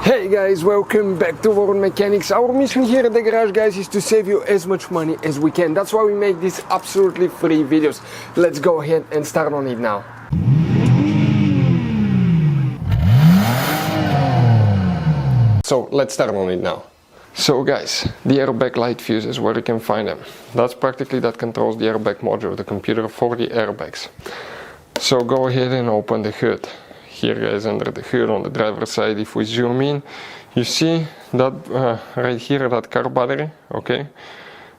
Hey guys, welcome back to World Mechanics. Our mission here at the garage, guys, is to save you as much money as we can. That's why we make these absolutely free videos. Let's go ahead and start on it now. So let's start on it now. So guys, the airbag light fuses, where you can find them. That's practically that controls the airbag module, the computer for the airbags. So go ahead and open the hood. Here guys, under the hood on the driver's side, if we zoom in, you see that right here, that car battery, okay?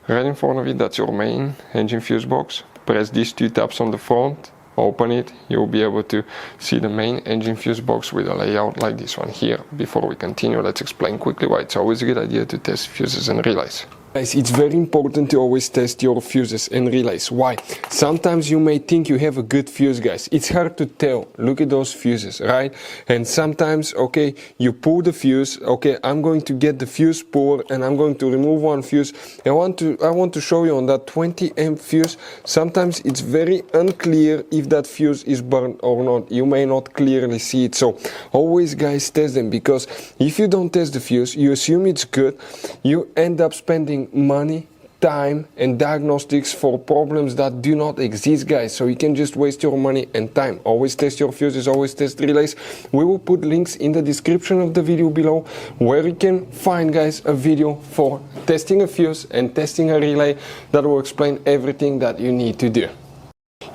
Right in front of it, that's your main engine fuse box. Press these two tabs on the front, open it, you'll be able to see the main engine fuse box with a layout like this one here. Before we continue, let's explain quickly why it's always a good idea to test fuses and relays. Guys, it's very important to always test your fuses and relays. Why? Sometimes you may think you have a good fuse, guys. It's hard to tell. Look at those fuses, right? And sometimes, okay, you pull the fuse. Okay, I'm going to get the fuse puller and I'm going to remove one fuse. I want to show you on that 20 amp fuse. Sometimes it's very unclear if that fuse is burned or not. You may not clearly see it. So always, guys, test them, because if you don't test the fuse, you assume it's good. You end up spending money, time and diagnostics for problems that do not exist, guys. So you can just waste your money and time. Always test your fuses, always test relays. We will put links in the description of the video below where you can find, guys, a video for testing a fuse and testing a relay that will explain everything that you need to do.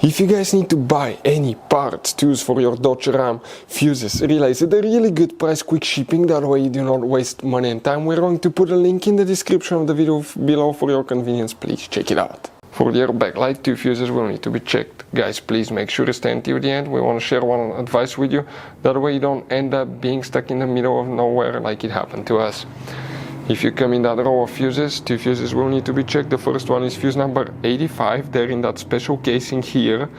If you guys need to buy any parts, tools for your Dodge Ram, fuses, relays at a really good price, quick shipping, that way you do not waste money and time, we're going to put a link in the description of the video below for your convenience. Please check it out. For the airbag light, two fuses will need to be checked. Guys, please make sure to stay until the end. We want to share one advice with you. That way you don't end up being stuck in the middle of nowhere like it happened to us. If you come in that row of fuses, two fuses will need to be checked. The first one is fuse number 85. They're in that special casing here.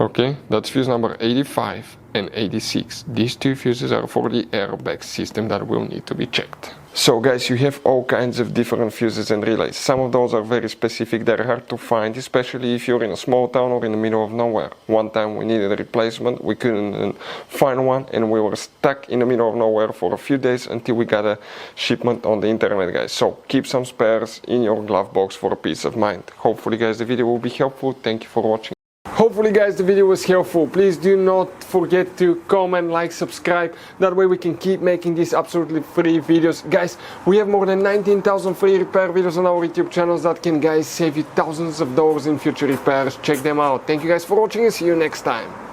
Okay, that's fuse number 85 and 86. These two fuses are for the airbag system that will need to be checked. So guys, you have all kinds of different fuses and relays. Some of those are very specific, they're hard to find, especially if you're in a small town or in the middle of nowhere. One time we needed a replacement, we couldn't find one, and we were stuck in the middle of nowhere for a few days until we got a shipment on the internet, guys. So keep some spares in your glove box for peace of mind. Hopefully, guys, the video will be helpful. Thank you for watching. Hopefully, guys, the video was helpful. Please do not forget to comment, like, subscribe. That way we can keep making these absolutely free videos. Guys, we have more than 19,000 free repair videos on our YouTube channels that can, guys, save you thousands of dollars in future repairs. Check them out. Thank you guys for watching and see you next time.